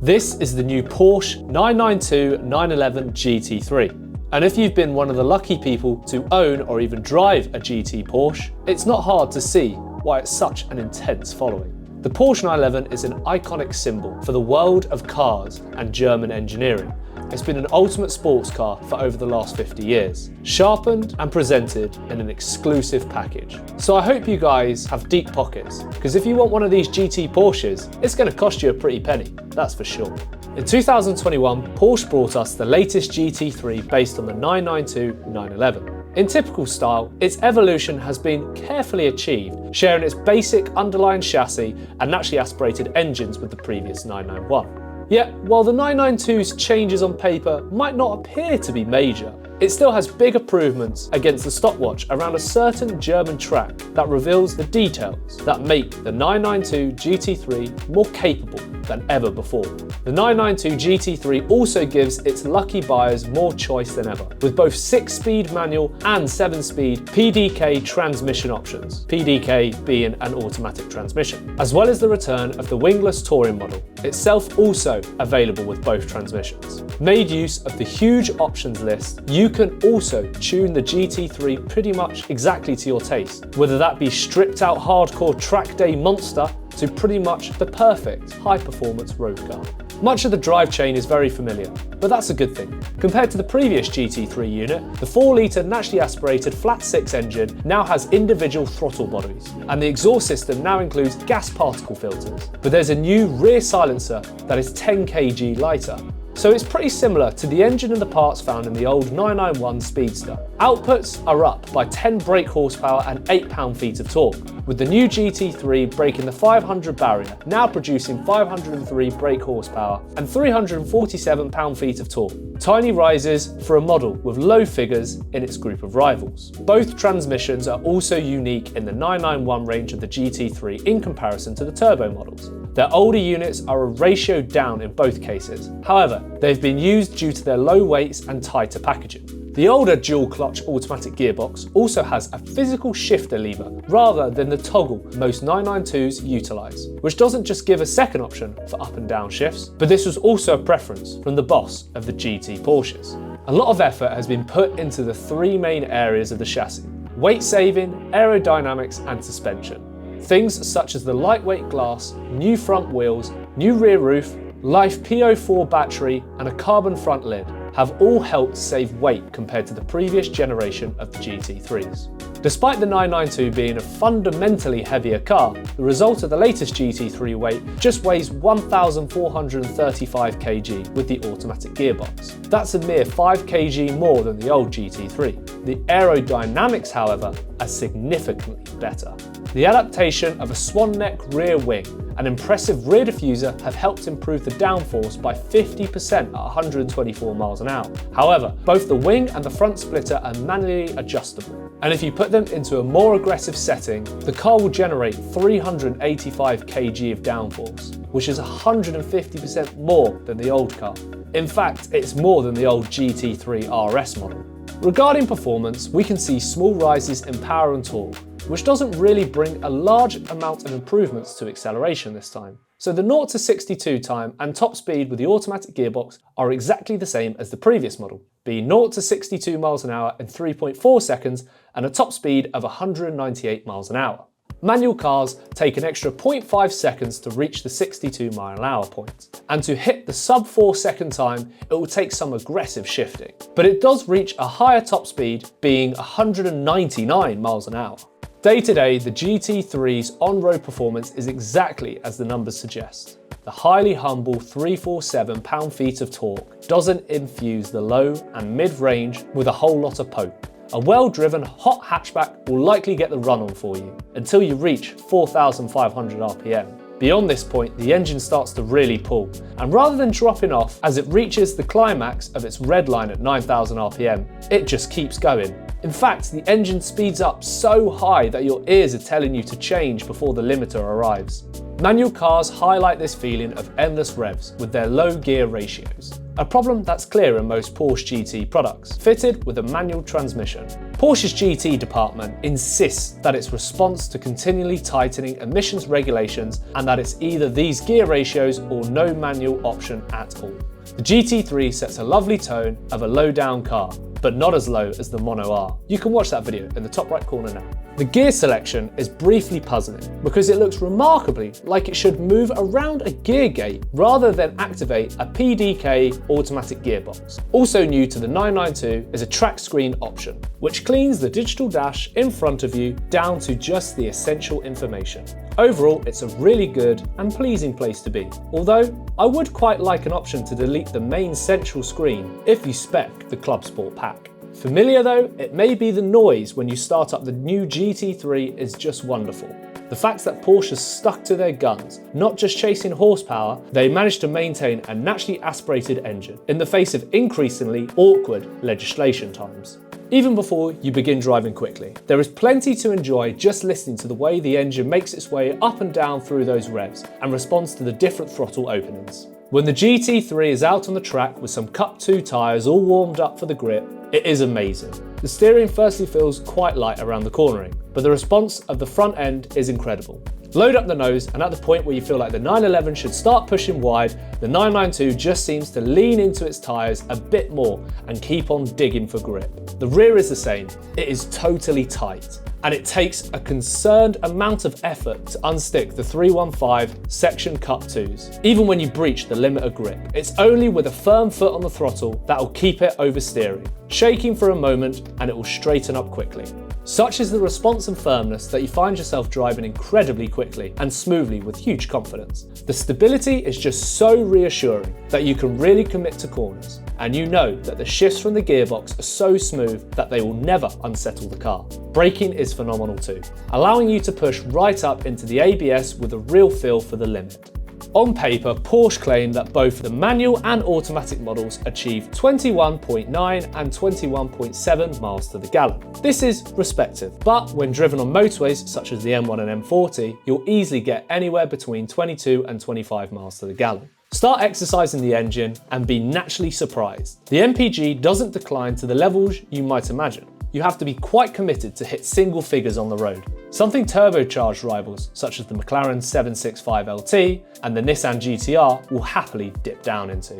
This is the new Porsche 992 911 GT3. And if you've been one of the lucky people to own or even drive a GT Porsche, it's not hard to see why it's such an intense following. The Porsche 911 is an iconic symbol for the world of cars and German engineering. It's been an ultimate sports car for over the last 50 years, sharpened and presented in an exclusive package. So I hope you guys have deep pockets, because if you want one of these GT Porsches, it's going to cost you a pretty penny, that's for sure. In 2021, Porsche brought us the latest GT3 based on the 992 911. In typical style, its evolution has been carefully achieved, sharing its basic underlying chassis and naturally aspirated engines with the previous 991. Yet, while the 992's changes on paper might not appear to be major, it still has big improvements against the stopwatch around a certain German track that reveals the details that make the 992 GT3 more capable than ever before. The 992 GT3 also gives its lucky buyers more choice than ever, with both 6-speed manual and 7-speed PDK transmission options, PDK being an automatic transmission, as well as the return of the wingless touring model, itself also available with both transmissions. Made use of the huge options list, you can also tune the GT3 pretty much exactly to your taste, whether that be stripped out hardcore track day monster to pretty much the perfect high-performance road car. Much of the drive chain is very familiar, but that's a good thing. Compared to the previous GT3 unit, the 4-litre naturally aspirated flat-6 engine now has individual throttle bodies, and the exhaust system now includes gas particle filters. But there's a new rear silencer that is 10 kg lighter. So it's pretty similar to the engine and the parts found in the old 991 Speedster. Outputs are up by 10 brake horsepower and 8 pound-feet of torque, with the new GT3 breaking the 500 barrier, now producing 503 brake horsepower and 347 pound-feet of torque. Tiny rises for a model with low figures in its group of rivals. Both transmissions are also unique in the 991 range of the GT3 in comparison to the turbo models. Their older units are a ratio down in both cases. However, they've been used due to their low weights and tighter packaging. The older dual-clutch automatic gearbox also has a physical shifter lever rather than the toggle most 992s utilise, which doesn't just give a second option for up and down shifts, but this was also a preference from the boss of the GT Porsches. A lot of effort has been put into the 3 main areas of the chassis: weight saving, aerodynamics and suspension. Things such as the lightweight glass, new front wheels, new rear roof, Life PO4 battery and a carbon front lid have all helped save weight compared to the previous generation of the GT3s. Despite the 992 being a fundamentally heavier car, the result of the latest GT3 weight just weighs 1,435 kg with the automatic gearbox. That's a mere 5 kg more than the old GT3. The aerodynamics, however, are significantly better. The adaptation of a swan neck rear wing and impressive rear diffuser have helped improve the downforce by 50% at 124 miles an hour. However, both the wing and the front splitter are manually adjustable, and if you put them into a more aggressive setting, the car will generate 385 kg of downforce, which is 150% more than the old car. In fact, it's more than the old GT3 RS model. Regarding performance, we can see small rises in power and torque, which doesn't really bring a large amount of improvements to acceleration this time. So the 0 to 62 time and top speed with the automatic gearbox are exactly the same as the previous model, being 0 to 62 miles an hour in 3.4 seconds and a top speed of 198 miles an hour. Manual cars take an extra 0.5 seconds to reach the 62 mile an hour point, and to hit the sub 4 second time, it will take some aggressive shifting. But it does reach a higher top speed, being 199 miles an hour. Day to day, the GT3's on-road performance is exactly as the numbers suggest. The highly humble 347 pound-feet of torque doesn't infuse the low and mid-range with a whole lot of poke. A well-driven hot hatchback will likely get the run on for you until you reach 4,500 RPM. Beyond this point, the engine starts to really pull, and rather than dropping off as it reaches the climax of its red line at 9,000 RPM, it just keeps going. In fact, the engine speeds up so high that your ears are telling you to change before the limiter arrives. Manual cars highlight this feeling of endless revs with their low gear ratios, a problem that's clear in most Porsche GT products, fitted with a manual transmission. Porsche's GT department insists that its response to continually tightening emissions regulations and that it's either these gear ratios or no manual option at all. The GT3 sets a lovely tone of a low-down car, but not as low as the Mono R. You can watch that video in the top right corner now. The gear selection is briefly puzzling because it looks remarkably like it should move around a gear gate rather than activate a PDK automatic gearbox. Also new to the 992 is a track screen option, which cleans the digital dash in front of you down to just the essential information. Overall, it's a really good and pleasing place to be, although I would quite like an option to delete the main central screen if you spec the Club Sport pack. Familiar though it may be, the noise when you start up the new GT3 is just wonderful. The fact that Porsche stuck to their guns, not just chasing horsepower, they managed to maintain a naturally aspirated engine in the face of increasingly awkward legislation times. Even before you begin driving quickly, there is plenty to enjoy just listening to the way the engine makes its way up and down through those revs and responds to the different throttle openings. When the GT3 is out on the track with some Cup 2 tyres all warmed up for the grip, it is amazing. The steering firstly feels quite light around the cornering, but the response of the front end is incredible. Load up the nose, and at the point where you feel like the 911 should start pushing wide, the 992 just seems to lean into its tyres a bit more and keep on digging for grip. The rear is the same, it is totally tight, and it takes a concerned amount of effort to unstick the 315 section Cup 2s. Even when you breach the limit of grip, it's only with a firm foot on the throttle that will keep it oversteering. Shaking for a moment and it will straighten up quickly. Such is the response and firmness that you find yourself driving incredibly quickly and smoothly with huge confidence. The stability is just so reassuring that you can really commit to corners, and you know that the shifts from the gearbox are so smooth that they will never unsettle the car. Braking is phenomenal too, allowing you to push right up into the ABS with a real feel for the limit. On paper, Porsche claim that both the manual and automatic models achieve 21.9 and 21.7 miles to the gallon. This is respective, but when driven on motorways such as the M1 and M40, you'll easily get anywhere between 22 and 25 miles to the gallon. Start exercising the engine and be naturally surprised. The MPG doesn't decline to the levels you might imagine. You have to be quite committed to hit single figures on the road, something turbocharged rivals such as the McLaren 765LT and the Nissan GTR will happily dip down into.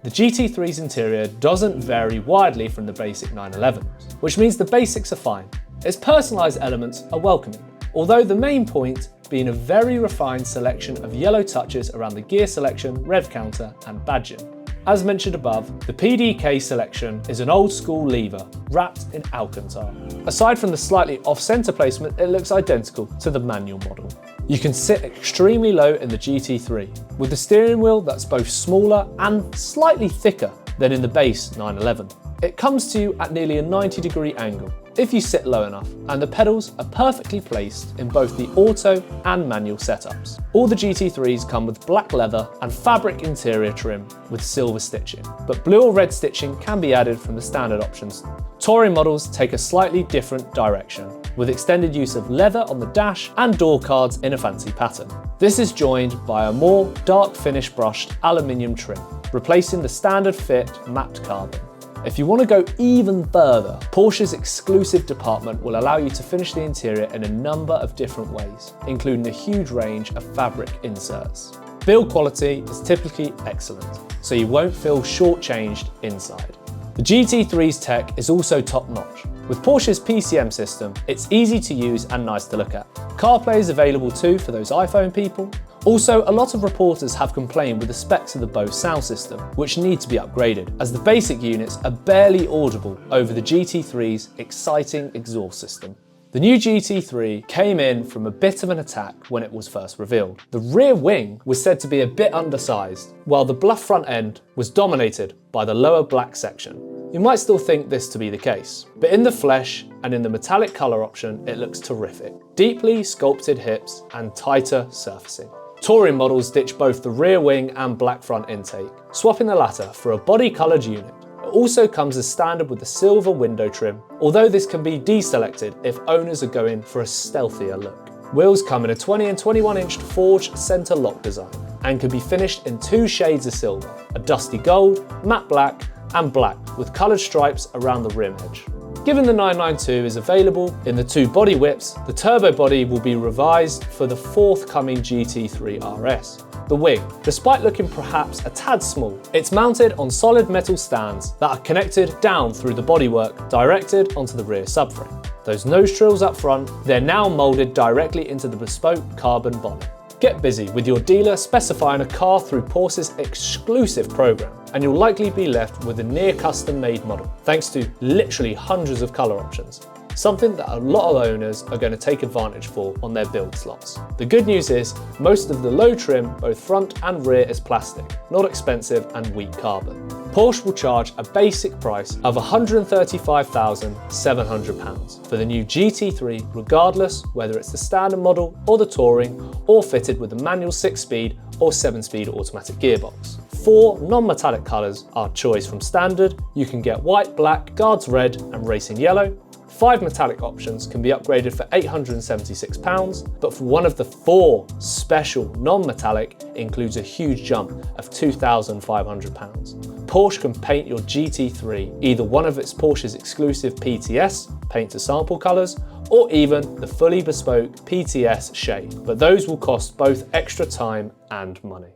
The GT3's interior doesn't vary widely from the basic 911s, which means the basics are fine. Its personalised elements are welcoming, although the main point being a very refined selection of yellow touches around the gear selection, rev counter and badging. As mentioned above, the PDK selection is an old school lever wrapped in Alcantara. Aside from the slightly off-centre placement, it looks identical to the manual model. You can sit extremely low in the GT3, with the steering wheel that's both smaller and slightly thicker than in the base 911. It comes to you at nearly a 90-degree angle if you sit low enough, and the pedals are perfectly placed in both the auto and manual setups. All the GT3s come with black leather and fabric interior trim with silver stitching, but blue or red stitching can be added from the standard options. Touring models take a slightly different direction, with extended use of leather on the dash and door cards in a fancy pattern. This is joined by a more dark finish brushed aluminium trim, replacing the standard fit matte carbon. If you want to go even further, Porsche's exclusive department will allow you to finish the interior in a number of different ways, including a huge range of fabric inserts. Build quality is typically excellent, so you won't feel shortchanged inside. The GT3's tech is also top-notch. With Porsche's PCM system, it's easy to use and nice to look at. CarPlay is available too for those iPhone people. Also, a lot of reporters have complained with the specs of the Bose sound system, which need to be upgraded, as the basic units are barely audible over the GT3's exciting exhaust system. The new GT3 came in from a bit of an attack when it was first revealed. The rear wing was said to be a bit undersized, while the bluff front end was dominated by the lower black section. You might still think this to be the case, but in the flesh and in the metallic colour option, it looks terrific. Deeply sculpted hips and tighter surfacing. Touring models ditch both the rear wing and black front intake, swapping the latter for a body-coloured unit. It also comes as standard with the silver window trim, although this can be deselected if owners are going for a stealthier look. Wheels come in a 20 and 21 inch forged centre lock design and can be finished in two shades of silver, a dusty gold, matte black and black with coloured stripes around the rim edge. Given the 992 is available in the 2 body whips, the turbo body will be revised for the forthcoming GT3 RS. The wing, despite looking perhaps a tad small, it's mounted on solid metal stands that are connected down through the bodywork, directed onto the rear subframe. Those nose trills up front, they're now moulded directly into the bespoke carbon bonnet. Get busy with your dealer specifying a car through Porsche's exclusive program, and you'll likely be left with a near custom made model, thanks to literally hundreds of colour options. Something that a lot of owners are going to take advantage for on their build slots. The good news is, most of the low trim, both front and rear, is plastic, not expensive and weak carbon. Porsche will charge a basic price of £135,700 for the new GT3, regardless whether it's the standard model or the touring, or fitted with a manual 6-speed or 7-speed automatic gearbox. 4 non-metallic colours are choice from standard. You can get white, black, guards red and racing yellow. 5 metallic options can be upgraded for £876, but for one of the 4 special non-metallic includes a huge jump of £2,500. Porsche can paint your GT3 either one of its Porsche's exclusive PTS, paint to sample colours, or even the fully bespoke PTS shade, but those will cost both extra time and money.